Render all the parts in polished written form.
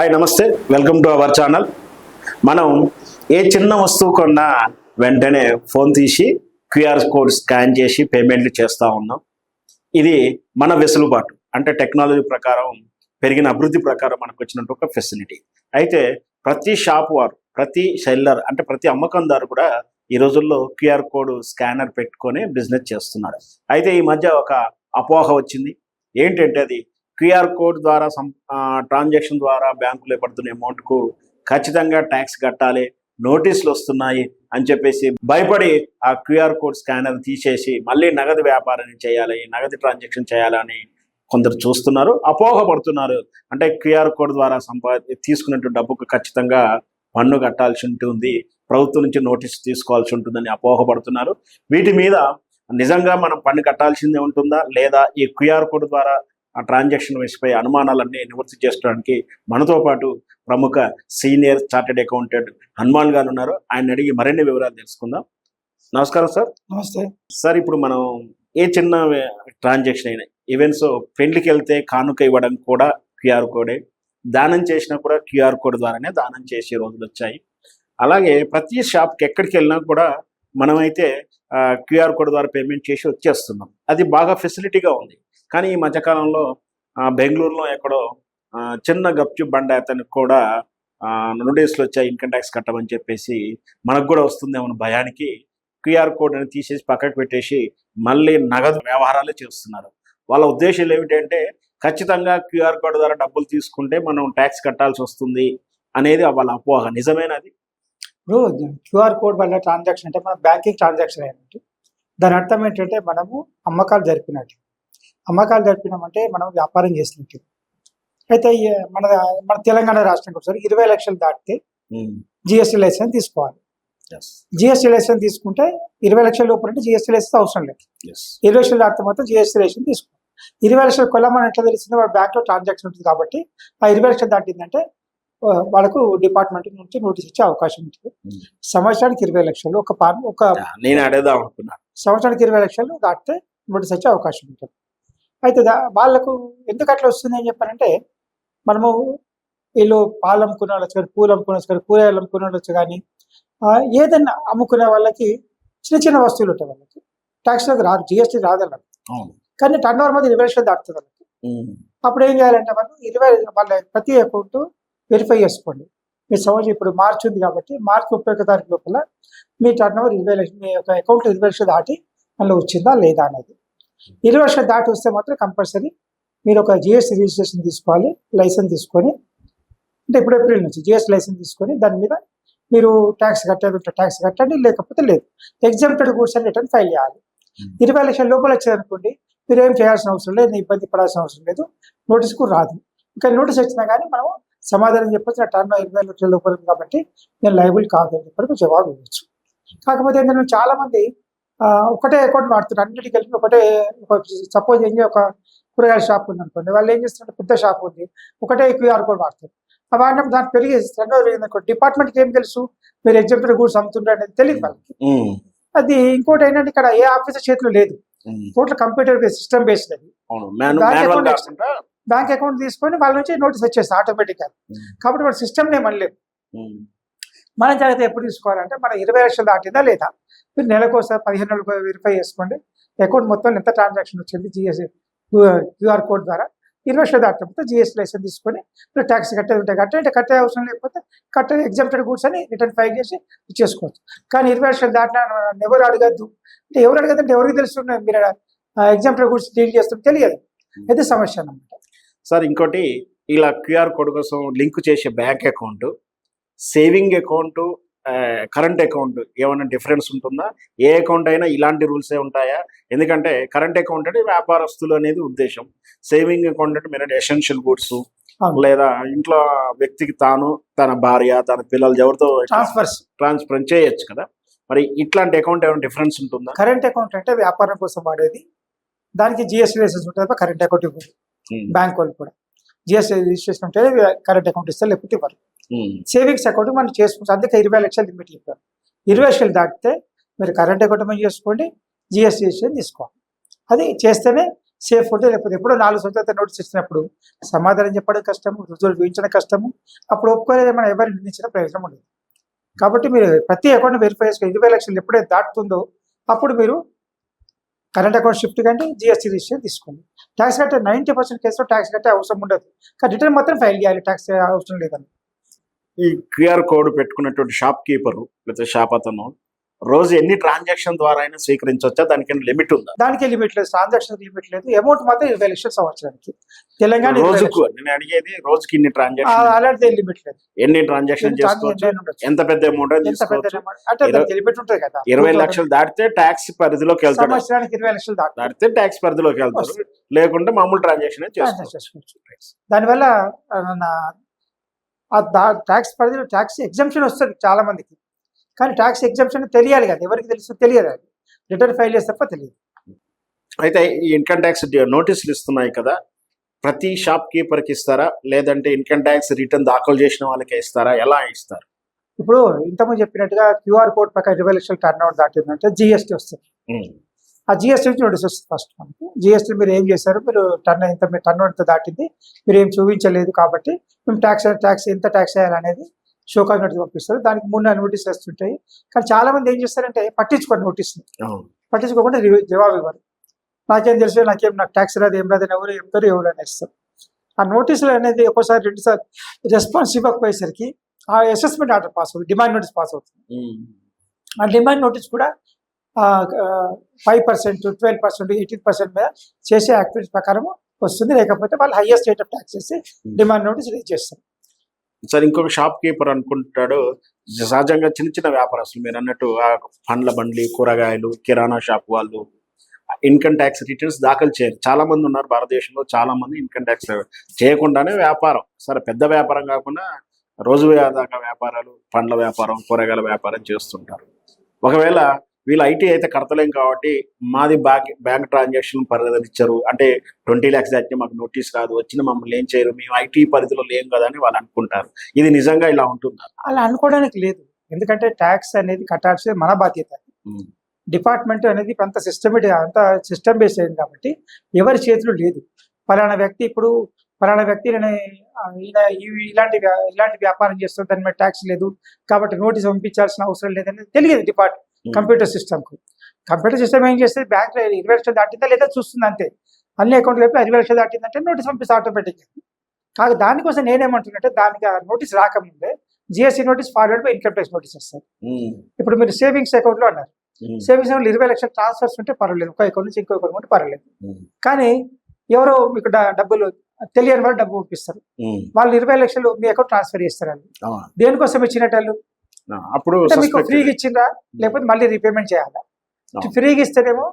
Hi నమస్తే, welcome to our channel. మనం ఏ చిన్న వస్తువు కొన్నా వెంటనే ఫోన్ తీసి క్యూఆర్ కోడ్ స్కాన్ చేసి పేమెంట్లు చేస్తూ ఉన్నాం. ఇది మన వెసులుబాటు, అంటే టెక్నాలజీ ప్రకారం పెరిగిన అభివృద్ధి ప్రకారం మనకు వచ్చినట్టు ఒక ఫెసిలిటీ. అయితే ప్రతి షాప్ వారు, ప్రతి సెల్లర్ అంటే ప్రతి అమ్మకందారు కూడా ఈ రోజుల్లో క్యూఆర్ కోడ్ స్కానర్ పెట్టుకొని బిజినెస్ చేస్తున్నారు. అయితే ఈ మధ్య ఒక అపోహ వచ్చింది. ఏంటంటే అది క్యూఆర్ కోడ్ ద్వారా ట్రాన్సాక్షన్ ద్వారా బ్యాంకులో పడుతున్న అమౌంట్కు ఖచ్చితంగా ట్యాక్స్ కట్టాలి, నోటీసులు వస్తున్నాయి అని చెప్పేసి భయపడి ఆ క్యూఆర్ కోడ్ స్కానర్ తీసేసి మళ్ళీ నగదు వ్యాపారం చేయాలి, నగదు ట్రాన్సాక్షన్ చేయాలని కొందరు చూస్తున్నారు, అపోహపడుతున్నారు. అంటే క్యూఆర్ కోడ్ ద్వారా తీసుకున్నట్టు డబ్బుకు ఖచ్చితంగా పన్ను కట్టాల్సి ఉంటుంది, ప్రభుత్వం నుంచి నోటీసు తీసుకోవాల్సి ఉంటుందని అపోహపడుతున్నారు. వీటి మీద నిజంగా మనం పన్ను కట్టాల్సిందే ఉంటుందా లేదా ఈ క్యూఆర్ కోడ్ ద్వారా ఆ ట్రాన్సాక్షన్ విషయపై అనుమానాలన్నీ నివృత్తి చేసుకోవడానికి మనతో పాటు ప్రముఖ సీనియర్ చార్టెడ్ అకౌంటెంట్ హనుమాన్ గారు ఉన్నారు. ఆయన అడిగి మరిన్ని వివరాలు తెలుసుకుందాం. నమస్కారం సార్. నమస్తే సార్. ఇప్పుడు మనం ఏ చిన్న ట్రాన్సాక్షన్ అయినా, ఈవెంట్స్ పెళ్లికి వెళ్తే కానుక ఇవ్వడం కూడా క్యూఆర్ కోడే, దానం చేసినా కూడా క్యూఆర్ కోడ్ ద్వారానే దానం చేసే రోజులు వచ్చాయి. అలాగే ప్రతి షాప్కి ఎక్కడికి వెళ్ళినా కూడా మనమైతే క్యూఆర్ కోడ్ ద్వారా పేమెంట్ చేసి వచ్చేస్తున్నాం. అది బాగా ఫెసిలిటీగా ఉంది. కానీ ఈ మధ్యకాలంలో బెంగళూరులో ఎక్కడో చిన్న గప్చు బండ అతనికి కూడా నోటీసులు వచ్చాయి, ఇన్కమ్ ట్యాక్స్ కట్టమని చెప్పేసి. మనకు కూడా వస్తుందేమో భయానికి క్యూఆర్ కోడ్ అని తీసేసి పక్కకు పెట్టేసి మళ్ళీ నగదు వ్యవహారాలే చేస్తున్నారు. వాళ్ళ ఉద్దేశాలు ఏమిటంటే ఖచ్చితంగా క్యూఆర్ కోడ్ ద్వారా డబ్బులు తీసుకుంటే మనం ట్యాక్స్ కట్టాల్సి వస్తుంది అనేది వాళ్ళ అపోహ. నిజమేనది? ఇప్పుడు క్యూఆర్ కోడ్ వల్ల ట్రాన్సాక్షన్ అంటే మన బ్యాంకింగ్ ట్రాన్సాక్షన్ అయినట్టు. దాని అర్థం ఏంటంటే మనము అమ్మకాలు జరిపినట్టు. అమ్మకాలు జరిపినామంటే మనం వ్యాపారం చేసినట్టు. అయితే మన మన తెలంగాణ రాష్ట్రానికి ఒకసారి 20 లక్షలు దాటితే జిఎస్టీ లైసెన్స్ తీసుకోవాలి. జిఎస్టీ లైసెన్స్ తీసుకుంటే 20 లక్షల లోపల అంటే జిఎస్టీ లైసెన్స్ అవసరం లేదు. 20 లక్షలు దాటితే మాత్రం జిఎస్టీ లైసెన్స్ తీసుకోవాలి. 20 లక్షలు కొల్లమని ఎట్లా తెలిసింది? వాడు బ్యాంక్లో ట్రాన్సాక్షన్ ఉంటుంది కాబట్టి ఆ 20 లక్షలు దాటిందంటే వాళ్ళకు డిపార్ట్మెంట్ నుంచి నోటీస్ ఇచ్చే అవకాశం ఉంటుంది. సంవత్సరానికి 20 లక్షలు నేను అడేద్దాం అనుకున్నా. సంవత్సరానికి 20 లక్షలు దాటితే నోటీస్ వచ్చే అవకాశం ఉంటుంది. అయితే వాళ్ళకు ఎందుకు అట్లా వస్తుంది అని చెప్పారంటే, మనము వీళ్ళు పాలు అమ్ముకునే వాళ్ళు కానీ, పూలు అమ్ముకునే వాళ్ళు కానీ, కూరగాయలు అమ్ముకునే వాళ్ళు కానీ, ఏదైనా అమ్ముకునే వాళ్ళకి చిన్న చిన్న వస్తువులు ఉంటాయి. వాళ్ళకి ట్యాక్స్ రాదు, జిఎస్టీ రాదు వాళ్ళకి. కానీ టర్న్ ఓవర్ మీద 20 లక్షలు దాటుతుంది వాళ్ళకి. అప్పుడు ఏం చేయాలంటే వాళ్ళు 20 వాళ్ళ ప్రతి అకౌంట్ వెరిఫై చేసుకోండి. మీ సంవత్సరం ఇప్పుడు మార్చి ఉంది కాబట్టి మార్చి 31 తారీఖు లోపల మీ టర్న్ ఓవర్ 20 లక్షలు, మీ యొక్క అకౌంట్ 20 లక్షలు దాటి అందులో వచ్చిందా లేదా అనేది. 20 లక్షలు దాటి వస్తే మాత్రం కంపల్సరీ మీరు ఒక జిఎస్టీ రిజిస్ట్రేషన్ తీసుకోవాలి, లైసెన్స్ తీసుకొని. అంటే ఇప్పుడు ఏప్రిల్ నుంచి జిఎస్టీ లైసెన్స్ తీసుకొని దాని మీద మీరు ట్యాక్స్ కట్టేది ఉంటే ట్యాక్స్ కట్టండి, లేకపోతే లేదు. ఎగ్జామ్టెడ్ గూడ్స్ అని రిటర్న్ ఫైల్ చేయాలి. 20 లక్షల లోపల వచ్చేదనుకోండి, మీరు ఏం చేయాల్సిన అవసరం లేదు, ఇబ్బంది పడాల్సిన అవసరం లేదు, నోటీస్కు రాదు. ఇంకా నోటీస్ వచ్చినా కానీ మనం సమాధానం చెప్పొచ్చు, నా టర్న్ 20 లక్షల లోపల ఉంది కాబట్టి నేను లైబుల్ కాదు అని చెప్పి జవాబు ఇవ్వచ్చు. కాకపోతే ఏంటంటే చాలా మంది ఒకటే అకౌంట్ వాడుతున్నారు, అన్నిటికీ కలిపి ఒకటే. సపోజ్ ఒక కూరగాయల షాప్ ఉంది అనుకోండి, వాళ్ళు ఏం చేస్తున్నారు, పెద్ద షాప్ ఉంది, ఒకటే క్యూఆర్ కోడ్ వాడతారు. వాడినప్పుడు దాన్ని పెరిగి డిపార్ట్మెంట్కి ఏం తెలుసు మీరు ఎగ్జామ్టెడ్ గూడ్స్ అమ్ముతుంటారు అనేది తెలియదు వాళ్ళకి. అది ఇంకోటి ఏంటంటే ఇక్కడ ఏ ఆఫీసర్ చేతిలో లేదు, total computer based, system based. అది బ్యాంక్ అకౌంట్ తీసుకొని వాళ్ళ నుంచి నోటీస్ వచ్చేస్తుంది ఆటోమేటిక్గా. కాబట్టి వాడు సిస్టమ్ నేమ్ అనలేదు. మన జాగ్రత్త ఎప్పుడు తీసుకోవాలంటే మన 20 లక్షలు దాటిందా లేదా, మీరు నెలకోసారి 15 నెలలకు వెరిఫై చేసుకోండి అకౌంట్ మొత్తం ఎంత ట్రాన్సాక్షన్ వచ్చింది జిఎస్టీ క్యూఆర్ కోడ్ ద్వారా. 20 లక్షలు దాటితే జిఎస్టీ లైసెన్స్ తీసుకొని మీరు ట్యాక్స్ కట్టేది ఉంటే కట్టే అవసరం లేకపోతే ఎగ్జామ్టెడ్ గూడ్స్ అని రిటర్న్ ఫైల్ చేసి ఇచ్చేసుకోవచ్చు. కానీ 20 లక్షలు దాటినా ఎవరు అడగద్దు అంటే, ఎవరు అడగద్దంటే ఎవరికి తెలుస్తున్నాయి మీరు ఎగ్జామ్టెడ్ గూడ్స్ డీల్ చేస్తుంటే తెలియదు. అయితే సమస్య అన్నమాట. సార్ ఇంకోటి, ఇలా క్యూఆర్ కోడ్ కోసం లింక్ చేసే bank account, saving account, current account ఏమైనా డిఫరెన్స్ ఉంటుందా? ఏ అకౌంట్ అయినా ఇలాంటి రూల్సే ఉంటాయా? ఎందుకంటే కరెంట్ అకౌంట్ అంటే వ్యాపారస్తులు అనేది ఉద్దేశం, సేవింగ్ అకౌంట్ అంటే మీరు ఎసెన్షియల్ గూడ్స్ లేదా ఇంట్లో వ్యక్తికి తాను, తన భార్య, తన పిల్లలు ఎవరితో ట్రాన్స్ఫర్ చేయొచ్చు కదా. మరి ఇట్లాంటి అకౌంట్ ఏమైనా డిఫరెన్స్ ఉంటుందా? కరెంట్ అకౌంట్ అంటే వ్యాపారం కోసం వాడేది, దానికి జిఎస్టీ లైసెన్స్ ఉంటుంది. కరెంట్ అకౌంట్ ఇవ్వదు బ్యాంక్ వాళ్ళు కూడా. జిఎస్టీ రిజిస్ట్రేషన్ ఉంటే కరెంట్ అకౌంట్ ఇస్తారు, లేకపోతే ఇవ్వరు. సేవింగ్స్ అకౌంట్ మనం చేసుకోవచ్చు. అందుకే 20 లక్షలు లిమిట్ చెప్పారు. 20 లక్షలు దాటితే మీరు కరెంట్ అకౌంట్ మీద చేసుకోండి, జిఎస్టీ రిజిస్ట్రేషన్ తీసుకోవాలి. అది చేస్తేనే సేఫ్ ఉంటే, లేకపోతే ఎప్పుడో 4 సంవత్సరాల నోటీస్ ఇచ్చినప్పుడు సమాధానం చెప్పడం కష్టము, రుజువులు చూపించడం కష్టము. అప్పుడు ఒప్పుకోలేదు మనం ఎవరిని నిందించిన ప్రయోజనం ఉండదు. కాబట్టి మీరు ప్రతి అకౌంట్ వెరిఫై చేసుకుని 20 లక్షలు ఎప్పుడైతే దాటుతుందో అప్పుడు మీరు కరెంట్ అకౌంట్ షిఫ్ట్ కంటే జిఎస్టీ రిజిస్ట్రేషన్ తీసుకోండి. ట్యాక్స్ కట్టే 90% కేసులో ట్యాక్స్ కట్టే అవసరం ఉండదు, కానీ రిటర్న్ మాత్రం ఫైల్ చేయాలి, ట్యాక్స్ అవసరం లేదని. ఈ క్యూఆర్ కోడ్ పెట్టుకున్నటువంటి షాప్ కీపరు లేదా షాప్ అతను రోజు ఎన్ని ట్రాన్సాక్షన్ ద్వారా అయినా స్వీకరించవచ్చా? దానికైనా లిమిట్ ఉందా? దానికి లిమిట్ లేదు, ట్రాన్సాక్షన్ లిమిట్ లేదు. అమౌంట్ మాత్రం 20 లక్షలు సంవత్సరానికి. తెలంగాణ 20 రోజుకు లక్షలు. నేను అడిగేది రోజుకి ఇన్ని ట్రాన్సాక్షన్, అలాంటిది లిమిట్ లేదు. ఎన్ని ట్రాన్సాక్షన్ చేసుకోవచ్చు, ఎంత పెద్ద అమౌంట్ ఎంత పెద్ద తీసుకోవచ్చు. amount అంటే దానికి లిమిట్ ఉంటుంది కదా. 20 లక్షలు దాటితే ట్యాక్స్ పరిధిలోకి వెళ్తాడు, సంవత్సరానికి 20 లక్షలు దాటితే ట్యాక్స్ పరిధిలోకి వెళ్తారు, లేకుంటే మామూలు ట్రాన్సాక్షన్ చేసుకోవచ్చు. దానివల్ల ట్యాక్స్ పరిధిలో ట్యాక్స్ ఎగ్జంప్షన్ వస్తుంది చాలా మందికి, కానీ ట్యాక్స్ ఎగ్జంప్షన్ తెలియాలి కదా, ఎవరికి తెలుసు తెలియదు, అది రిటర్న్ ఫైల్ చేస్తే తప్ప తెలియదు. అయితే ఈ ఇన్కమ్ ట్యాక్స్ నోటీసులు ఇస్తున్నాయి కదా, ప్రతి షాప్ కీపర్కి ఇస్తారా, లేదంటే ఇన్కమ్ ట్యాక్స్ రిటర్న్ దాఖలు చేసిన వాళ్ళకే ఇస్తారా, ఎలా ఇస్తారు? ఇప్పుడు ఇంతకుముందు చెప్పినట్టుగా క్యూఆర్ కోడ్ ప్రకారం 20 లక్షలు టర్న్ అవుట్ దాటిందంటే జిఎస్టీ వస్తుంది. ఆ జిఎస్టీ నుంచి నోటీస్ వస్తుంది. ఫస్ట్ మనకి జిఎస్టీ మీరు ఏం చేశారు, మీరు టర్న్ అవుట్ దాటింది, మీరు ఏం చూపించలేదు కాబట్టి మేము ట్యాక్స్ ఎంత ట్యాక్స్ వేయాలనేది షోకాజ్ నోటీస్ పంపిస్తారు. దానికి 3 నోటీసులు వస్తుంటాయి. కానీ చాలా మంది ఏం చేస్తారంటే పట్టించుకోండి, నోటీస్ని పట్టించుకోకుండా జవాబు ఇవ్వరు. నాకేం తెలుసు, నాకు ట్యాక్స్ రాదు, ఏం రాదని ఎవరు చెప్తారు, ఎవరైనా ఇస్తారు. ఆ నోటీసులు అనేది ఒకసారి 2 సార్లు రెస్పాన్స్ ఇవ్వకపోయేసరికి ఆ అసెస్మెంట్ ఆర్డర్ పాస్ అవుతుంది, డిమాండ్ నోటీస్ పాస్ అవుతుంది. ఆ డిమాండ్ నోటీస్ కూడా 5%, 12%, 18% మీద చేసే యాక్టివిటీస్ ప్రకారం వస్తుంది. లేకపోతే వాళ్ళు హైయెస్ట్ రేట్ ఆఫ్ ట్యాక్స్ చేసి డిమాండ్ నోటీస్ రిలీజ్ చేస్తారు. సార్ ఇంకొక షాప్ కీపర్ అనుకుంటాడు, సహజంగా చిన్న చిన్న వ్యాపారస్తులు మీరు అన్నట్టు ఆ పండ్ల బండ్లు, కూరగాయలు, కిరాణా షాప్ వాళ్ళు ఇన్కమ్ ట్యాక్స్ రిటర్న్స్ దాఖలు చేయరు. చాలా మంది ఉన్నారు భారతదేశంలో, చాలా మంది ఇన్కమ్ ట్యాక్స్ చేయకుండానే వ్యాపారం, సరే పెద్ద వ్యాపారం కాకుండా రోజువారీ వ్యాపారాలు, పండ్ల వ్యాపారం, కూరగాయల వ్యాపారం చేస్తుంటారు. ఒకవేళ వీళ్ళు ఐటీ అయితే కడతలేం కాబట్టి మాది బ్యాంక్ ట్రాన్సాక్షన్ పరిధించారు అంటే 20 lakhs దాటితే మాకు నోటీస్ రాదు, వచ్చిన మమ్మల్ని ఏం చేయరు, మేము ఐటీ పరిధిలో లేం కదా అని వాళ్ళు అనుకుంటారు. ఇది నిజంగా ఇలా ఉంటుందా? అలా అనుకోవడానికి లేదు, ఎందుకంటే ట్యాక్స్ అనేది కట్టాల్సింది మన బాధ్యత. డిపార్ట్మెంట్ అనేది అంత సిస్టమ్ బేస్ అయింది కాబట్టి ఎవరి చేతిలో లేదు. ఫలానా వ్యక్తి ఇలాంటి వ్యాపారం చేస్తుంది, దాని మీద ట్యాక్స్ లేదు కాబట్టి నోటీస్ పంపించాల్సిన అవసరం లేదని తెలియదు కంప్యూటర్ సిస్టమ్ ఏం చేస్తుంది, బ్యాంక్ 20 లక్షలు దాటిందా లేదా చూస్తుంది అంతే. అన్ని అకౌంట్ వైపు 20 లక్షలు దాటిందంటే నోటీస్ పంపిస్తే ఆటోమేటిక్గా. కాదు, దానికోసం నేనేమంటున్నట్టే దానికి నోటీస్ రాకముందే GST notice forward by income tax notice వస్తుంది. ఇప్పుడు మీరు సేవింగ్స్ అకౌంట్లో అన్నారు, సేవింగ్స్ అకౌంట్ 20 లక్షలు ట్రాన్స్ఫర్స్ ఉంటే పర్వాలేదు, ఒక అకౌంట్ నుంచి ఇంకో అకౌంట్ ఉంటే పర్వాలేదు. కానీ ఎవరో మీకు డబ్బులు తెలియని వాళ్ళు డబ్బు పంపిస్తారు, వాళ్ళు 20 లక్షలు మీ అకౌంట్ ట్రాన్స్ఫర్ చేస్తారండి. దేనికోసం ఇచ్చినట్టు? అప్పుడు మీకు ఫ్రీగా ఇచ్చిందా లేకపోతే మళ్ళీ రీపేమెంట్ చేయాలా? ఫ్రీగా ఇస్తేనేమో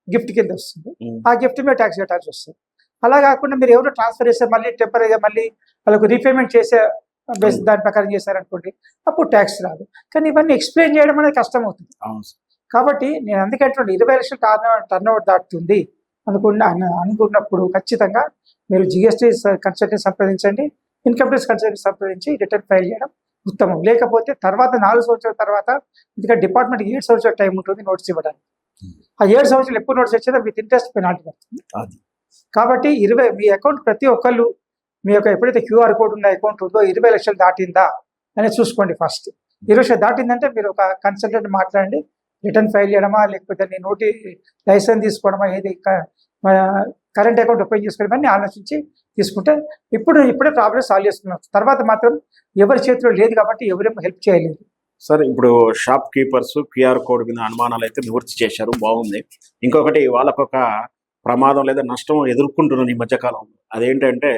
గిఫ్ట్ కింద వస్తుంది, ఆ గిఫ్ట్ మీద ట్యాక్స్ కట్టాల్సి వస్తుంది. అలా కాకుండా మీరు ఎవరో ట్రాన్స్ఫర్ చేస్తే మళ్ళీ టెంపరీగా మళ్ళీ వాళ్ళకు రీపేమెంట్ చేసే దాని ప్రకారం చేశారనుకోండి, అప్పుడు ట్యాక్స్ రాదు. కానీ ఇవన్నీ ఎక్స్ప్లెయిన్ చేయడం అనేది కష్టం అవుతుంది. కాబట్టి నేను అందుకే 20 లక్షలు టర్న్ ఓవర్ దాటుతుంది అనుకున్నప్పుడు ఖచ్చితంగా మీరు జిఎస్టీ కన్సల్టెంట్ సంప్రదించండి, ఇన్కమ్ ట్యాక్స్ కన్సల్టెంట్ సంప్రదించి రిటర్న్ ఫైల్ చేయడం ఉత్తమం. లేకపోతే తర్వాత 4 సంవత్సరాల తర్వాత, ఎందుకంటే డిపార్ట్మెంట్ 7 సంవత్సరాల టైం ఉంటుంది నోటీస్ ఇవ్వడానికి. ఆ 7 సంవత్సరాలు ఎప్పుడు నోటీస్ వచ్చేదో విత్ ఇంట్రెస్ట్ పెనాల్టీ పడుతుంది. కాబట్టి మీ అకౌంట్ ప్రతి ఒక్కళ్ళు మీ యొక్క ఎప్పుడైతే క్యూఆర్ కోడ్ ఉన్న అకౌంట్ ఉందో 20 లక్షలు దాటిందా అనేది చూసుకోండి. ఫస్ట్ 20 లక్షలు దాటిందంటే మీరు ఒక కన్సల్టెంట్ మాట్లాడండి, రిటర్న్ ఫైల్ చేయడమా లేకపోతే లైసెన్స్ తీసుకోవడమా, ఏది కరెంట్ అకౌంట్ ఓపెన్ చేసుకోవడం ఆలోచించి తీసుకుంటే ఇప్పుడే ప్రాబ్లమ్ సాల్వ్ చేసుకున్నాం. తర్వాత మాత్రం ఎవరి చేతిలో లేదు కాబట్టి ఎవరేమో హెల్ప్ చేయలేదు. సార్ ఇప్పుడు షాప్ కీపర్స్ క్యూఆర్ కోడ్ మీద అనుమానాలు అయితే నివృత్తి చేశారు, బాగుంది. ఇంకొకటి వాళ్ళకొక ప్రమాదం లేదా నష్టం ఎదుర్కొంటున్నారు ఈ మధ్యకాలంలో. అదేంటంటే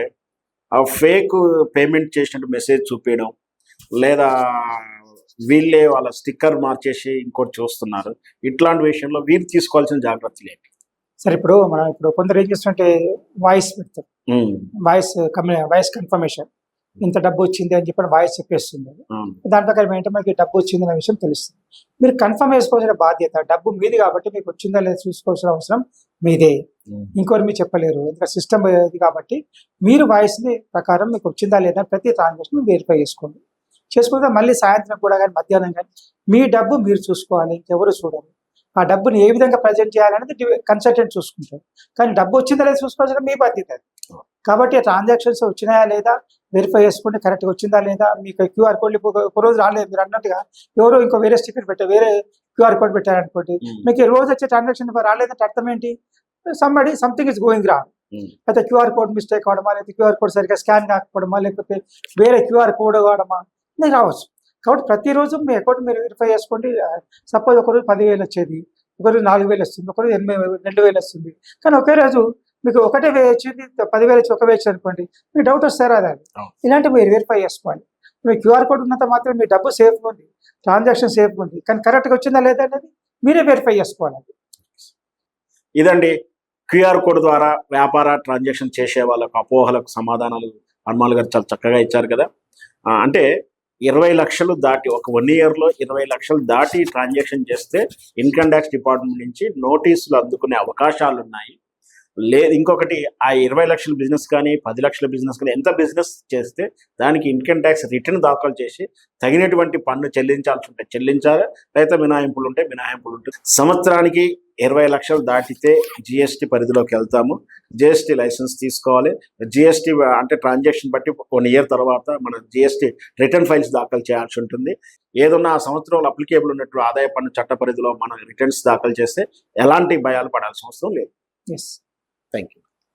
ఆ ఫేక్ పేమెంట్ చేసినట్టు మెసేజ్ చూపించడం, లేదా వీళ్ళే వాళ్ళ స్టిక్కర్ మార్చేసి ఇంకోటి చూస్తున్నారు. ఇట్లాంటి విషయంలో వీరు తీసుకోవాల్సిన జాగ్రత్తలు ఏంటి? సరే, ఇప్పుడు కొందరు ఏం చేస్తుంటే వాయిస్ పెడతారు, వాయిస్ కన్ఫర్మేషన్, ఇంత డబ్బు వచ్చింది అని చెప్పి వాయిస్ చెప్పేస్తుంది. దాని ప్రకారం ఏంటంటే మనకి డబ్బు వచ్చింది అనే విషయం తెలుస్తుంది. మీరు కన్ఫర్మ్ చేసుకోవాల్సిన బాధ్యత డబ్బు మీది కాబట్టి మీకు వచ్చిందా లేదా చూసుకోవాల్సిన అవసరం మీదే, ఇంకోరు మీరు చెప్పలేరు. ఎందుకంటే సిస్టమ్ ఇది కాబట్టి మీరు వాయిస్ ప్రకారం మీకు వచ్చిందా లేదా ప్రతి ట్రాన్సాక్షన్ వెరిఫై చేసుకుంటే మళ్ళీ సాయంత్రం కూడా కానీ మధ్యాహ్నం కానీ మీ డబ్బు మీరు చూసుకోవాలి, ఇంకెవరు చూడాలి. ఆ డబ్బుని ఏ విధంగా ప్రజెంట్ చేయాలనేది కన్సల్టెంట్ చూసుకుంటారు. కానీ డబ్బు వచ్చిందా లేదా చూసుకోవాల్సిన మీ బాధ్యత అది. కాబట్టి ట్రాన్సాక్షన్స్ వచ్చినాయా లేదా వెరిఫై చేసుకోండి, కరెక్ట్గా వచ్చిందా లేదా. మీకు క్యూఆర్ కోడ్ ఒక రోజు రాలేదు, మీరు అన్నట్టుగా ఎవరో ఇంకో వేరే స్టిక్కర్ పెట్టారు, వేరే క్యూఆర్ కోడ్ పెట్టారనుకోండి, మీకు ఈ రోజు వచ్చే ట్రాన్సాక్షన్ రాలేదంటే అర్థం ఏంటి? Something is going wrong. అయితే క్యూఆర్ కోడ్ మిస్టేక్ అవడమా, లేకపోతే క్యూఆర్ కోడ్ సరిగ్గా స్కాన్ కాకపోవడమా, లేకపోతే వేరే క్యూఆర్ కోడ్ వాడమా ఇది రావచ్చు. కాబట్టి ప్రతిరోజు మీ అకౌంట్ మీరు వెరిఫై చేసుకోండి. సపోజ్ ఒకరోజు 10,000 వచ్చేది, ఒకరోజు 4,000 వస్తుంది, ఒకరోజు 2,000 వస్తుంది. కానీ ఒకే రోజు మీకు ఒకటే వచ్చింది, 10,000 వచ్చి ఒక వచ్చి అనుకోండి, మీకు డౌట్ వస్తారా అది. ఇలాంటివి మీరు వెరిఫై చేసుకోవాలి. మీ క్యూఆర్ కోడ్ ఉన్నంత మాత్రం మీ డబ్బు సేఫ్గా ఉంది, ట్రాన్సాక్షన్ సేఫ్గా ఉంది, కానీ కరెక్ట్గా వచ్చిందా లేదా అనేది మీరే వెరిఫై చేసుకోవాలి. ఇదండి క్యూఆర్ కోడ్ ద్వారా వ్యాపార ట్రాన్సాక్షన్ చేసే వాళ్ళకు అపోహలకు సమాధానాలు హనుమాన్ గారు చాలా చక్కగా ఇచ్చారు కదా. అంటే 20 లక్షలు దాటి ఒక 1 ఇయర్లో 20 లక్షలు దాటి ట్రాన్సాక్షన్ చేస్తే ఇన్కమ్ ట్యాక్స్ డిపార్ట్మెంట్ నుంచి నోటీసులు అందుకునే అవకాశాలు ఉన్నాయి. లేదు ఇంకొకటి, ఆ 20 లక్షల బిజినెస్ కానీ 10 లక్షల బిజినెస్ కానీ ఎంత బిజినెస్ చేస్తే దానికి ఇన్కమ్ ట్యాక్స్ రిటర్న్ దాఖలు చేసి తగినటువంటి పన్ను చెల్లించాల్సి ఉంటే చెల్లించాలి, లేదా మినహాయింపులు ఉంటే మినహాయింపులు ఉంటాయి. సంవత్సరానికి 20 లక్షలు దాటితే జిఎస్టీ పరిధిలోకి వెళ్తాము. జిఎస్టీ లైసెన్స్ తీసుకోవాలి. జిఎస్టీ అంటే ట్రాన్సాక్షన్ బట్టి 1 ఇయర్ తర్వాత మన జిఎస్టీ రిటర్న్ ఫైల్స్ దాఖలు చేయాల్సి ఉంటుంది. ఏదన్నా ఆ సంవత్సరంలో అప్లికేబుల్ ఉన్నట్టు ఆదాయ పన్ను చట్ట పరిధిలో మనం రిటర్న్స్ దాఖలు చేస్తే ఎలాంటి భయాలు పడాల్సిన అవసరం లేదు. Yes, thank you.